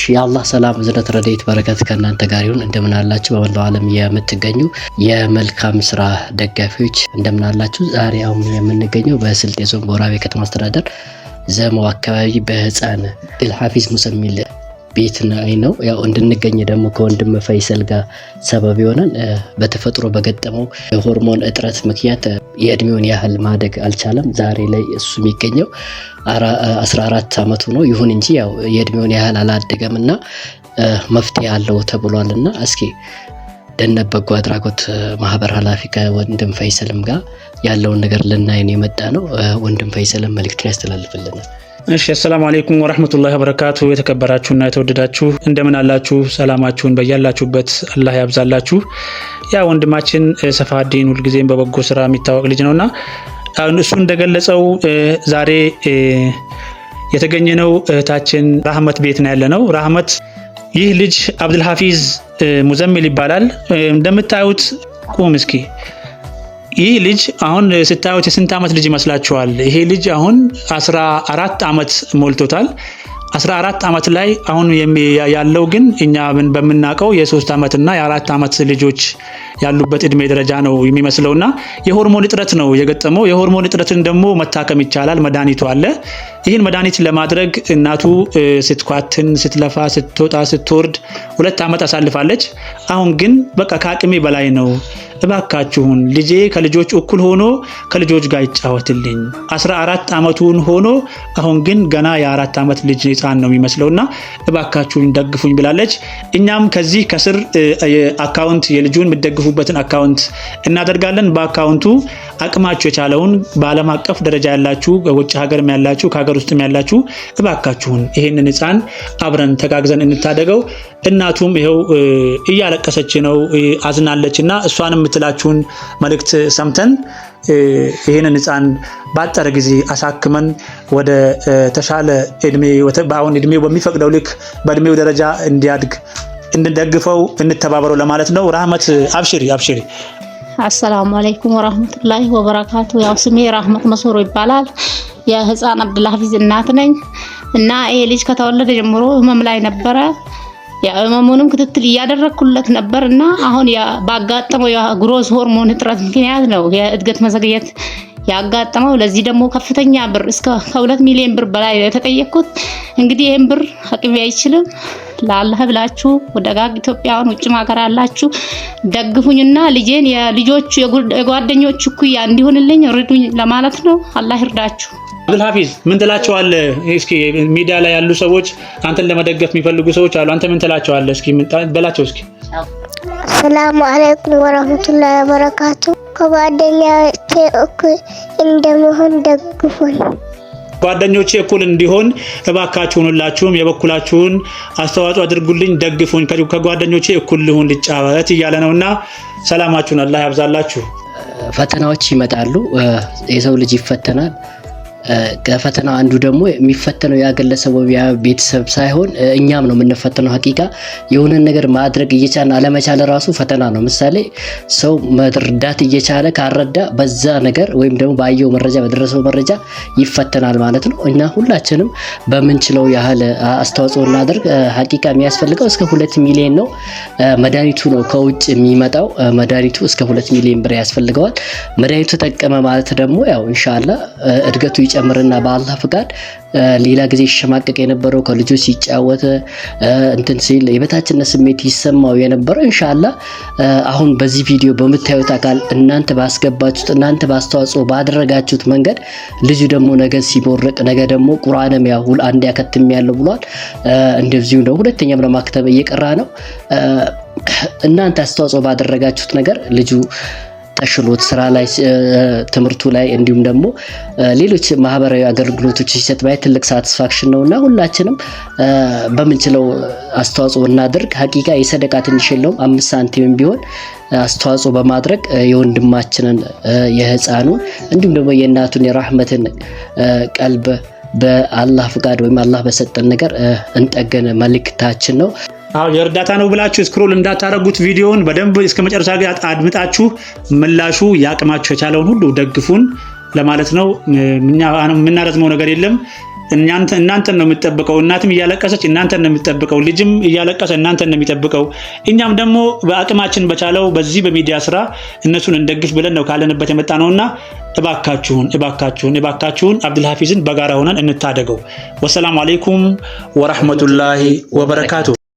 የአላህ ሰላም እዝነት ረድኤት በረከት ከእናንተ ጋር ይሁን። እንደምን አላችሁ? በመላው ዓለም የምትገኙ የመልካም ስራ ደጋፊዎች እንደምን አላችሁ? ዛሬ አሁን የምንገኘው በስልጤ ዞን ቦራቤ ከተማ አስተዳደር ዘሞ አካባቢ በህፃን አብዱልሐፊዝ ሙሰሚል ቤት ነው። ያው እንድንገኝ ደግሞ ከወንድም ፈይሰል ጋር ሰበብ ይሆናል። በተፈጥሮ በገጠመው የሆርሞን እጥረት ምክንያት የእድሜውን ያህል ማደግ አልቻለም። ዛሬ ላይ እሱ የሚገኘው 14 አመቱ ነው። ይሁን እንጂ ያው የእድሜውን ያህል አላደገምና መፍትሄ አለው ተብሏልና እስኪ ደነብ በጎ አድራጎት ማህበር ኃላፊ ከወንድም ፈይሰልም ጋር ያለውን ነገር ልናይን የመጣ ነው። ወንድም ፈይሰልም መልእክቱን ያስተላልፍልናል። እሺ አሰላሙ አለይኩም ወራህመቱላሂ ወበረካቱ። የተከበራችሁና የተወደዳችሁ እንደምን አላችሁ? ሰላማችሁን በያላችሁበት አላህ ያብዛላችሁ። ያ ወንድማችን ሰፋዲን ሁልጊዜም በበጎ ስራ የሚታወቅ ልጅ ነውና እሱ እንደገለጸው ዛሬ የተገኘነው እህታችን ራህመት ቤት ነው ያለነው። ራህመት ይህ ልጅ አብዱልሐፊዝ ሙዘሚል ይባላል። እንደምታዩት ቁም እስኪ ይህ ልጅ አሁን ስታዩት የስንት አመት ልጅ ይመስላችኋል? ይሄ ልጅ አሁን 14 አመት ሞልቶታል። 14 አመት ላይ አሁን ያለው ግን እኛ በምናቀው የ3 አመት እና የ4 አመት ልጆች ያሉበት እድሜ ደረጃ ነው የሚመስለውና የሆርሞን እጥረት ነው የገጠመው። የሆርሞን እጥረትን ደግሞ መታከም ይቻላል፣ መድኃኒቱ አለ። ይህን መድኃኒት ለማድረግ እናቱ ስትኳትን ስትለፋ ስትወጣ ስትወርድ 2 አመት አሳልፋለች። አሁን ግን በቃ ከአቅሜ በላይ ነው፣ እባካችሁን ልጄ ከልጆች እኩል ሆኖ ከልጆች ጋር ይጫወትልኝ። 14 አመቱን ሆኖ አሁን ግን ገና የ4 አመት ልጅ ህፃን ነው የሚመስለውና እባካችሁን ደግፉኝ ብላለች። እኛም ከዚህ ከስር አካውንት የልጁን የምትደግፉበትን አካውንት እናደርጋለን። በአካውንቱ አቅማችሁ የቻለውን በዓለም አቀፍ ደረጃ ያላችሁ በውጭ ሀገርም ያላችሁ ከሀገር ውስጥም ያላችሁ እባካችሁን ይሄንን ህፃን አብረን ተጋግዘን እንታደገው። እናቱም ይሄው እያለቀሰች ነው አዝናለችና እሷንም የምትላችሁን መልእክት ሰምተን ይሄንን ህፃን ባጠረ ጊዜ አሳክመን ወደ ተሻለ እድሜ በአሁን እድሜው በሚፈቅደው ልክ በእድሜው ደረጃ እንዲያድግ እንደግፈው እንተባበረው ለማለት ነው። ራህመት አብሽሪ አብሽሪ። አሰላሙ አለይኩም ወራህመቱላሂ ወበረካቱ። ያው ስሜ ራህመት መስሮ ይባላል። የህፃን አብዱልሐፊዝ እናት ነኝ እና ይሄ ልጅ ከተወለደ ጀምሮ ህመም ላይ ነበረ። የህመሙንም ክትትል እያደረኩለት ነበርና አሁን ባጋጠመው የግሮዝ ሆርሞን እጥረት ምክንያት ነው የእድገት መዘግየት ያጋጠመው። ለዚህ ደግሞ ከፍተኛ ብር እስከ 2 ሚሊዮን ብር በላይ የተጠየቅኩት። እንግዲህ ይሄን ብር አቅሜ አይችልም። ለአላህ ብላችሁ ወደጋግ ኢትዮጵያውን ውጭ ማገር ያላችሁ ደግፉኝና ልጄን የልጆቹ የጓደኞቹ ኩያ እንዲሆንልኝ ርዱኝ ለማለት ነው። አላህ ይርዳችሁ። አብዱልሐፊዝ ምን ትላቸዋለህ? እስኪ ሚዲያ ላይ ያሉ ሰዎች አንተን ለመደገፍ የሚፈልጉ ሰዎች አሉ። አንተ ምን ትላቸዋለህ? እስኪ በላቸው እስኪ። ሰላም አለይኩም ወራህመቱላሂ ወበረካቱ። ከጓደኞቼ እኩል እንደመሆን ደግፉኝ። ጓደኞቼ እኩል እንዲሆን እባካችሁን ሁላችሁም የበኩላችሁን አስተዋጽኦ አድርጉልኝ፣ ደግፉኝ፣ ከጓደኞቼ እኩል ልሁን ልጫወት እያለ ነውና ሰላማችሁን አላህ ያብዛላችሁ። ፈተናዎች ይመጣሉ። የሰው ልጅ ይፈተናል። ከፈተና አንዱ ደግሞ የሚፈተነው ያገለሰው ቤተሰብ ሳይሆን እኛም ነው የምንፈተነው። ሀቂቃ የሆነ ነገር ማድረግ እየቻለ አለመቻለ ራሱ ፈተና ነው። ምሳሌ ሰው መርዳት እየቻለ ካረዳ በዛ ነገር ወይም ደግሞ ባየው መረጃ በደረሰው መረጃ ይፈተናል ማለት ነው። እና ሁላችንም በምንችለው ያህል አስተዋጽኦ እናደርግ። ሀቂቃ የሚያስፈልገው እስከ 2 ሚሊዮን ነው። መድኃኒቱ ነው ከውጭ የሚመጣው። መድኃኒቱ እስከ 2 ሚሊዮን ብር ያስፈልገዋል። መድኃኒቱ ተጠቀመ ማለት ደግሞ ያው ኢንሻአላህ እድገቱ ጨምርና በአላህ ፍቃድ ሌላ ጊዜ ይሸማቀቅ የነበረው ከልጆች ሲጫወት እንትን ሲል የበታችነት ስሜት ይሰማው የነበረው ኢንሻአላህ አሁን በዚህ ቪዲዮ በምታዩት አካል እናንተ ባስገባችሁት እናንተ ባስተዋጽኦ ባደረጋችሁት መንገድ ልጁ ደግሞ ነገ ሲቦርቅ ነገ ደግሞ ቁርአንም ያው አንድ ያከትም ያለው ብሏል። እንደዚሁ ደግሞ ሁለተኛም ለማክተም እየቀራ ነው። እናንተ አስተዋጽኦ ባደረጋችሁት ነገር ልጁ ተሽሎት ስራ ላይ ትምርቱ ላይ እንዲሁም ደግሞ ሌሎች ማህበራዊ አገልግሎቶች ሲሰጥ ባይ ትልቅ ሳቲስፋክሽን ነውና ሁላችንም በምንችለው አስተዋጽኦ እናድርግ። ሀቂቃ የሰደቃ ትንሽ የለውም 5 ሳንቲም ቢሆን አስተዋጽኦ በማድረግ የወንድማችንን የህፃኑን እንዲሁም ደግሞ የእናቱን የራህመትን ቀልብ በአላህ ፍቃድ ወይም አላህ በሰጠን ነገር እንጠገን መልእክታችን ነው። የእርዳታ ነው ብላችሁ ስክሮል እንዳታረጉት ቪዲዮውን በደንብ እስከ መጨረሻ አድምጣችሁ ምላሹ ያቅማችሁ የቻለውን ሁሉ ደግፉን ለማለት ነው። ምናረዝመው ነገር የለም። እናንተን ነው የምትጠብቀው። እናትም እያለቀሰች እናንተን ነው የምትጠብቀው። ልጅም እያለቀሰ እናንተን ነው የሚጠብቀው። እኛም ደግሞ በአቅማችን በቻለው በዚህ በሚዲያ ስራ እነሱን እንደግፍ ብለን ነው ካለንበት የመጣ ነውና እባካችሁን አብዱልሐፊዝን በጋራ ሆነን እንታደገው። ወሰላሙ አለይኩም ወራህመቱላሂ ወበረካቱ።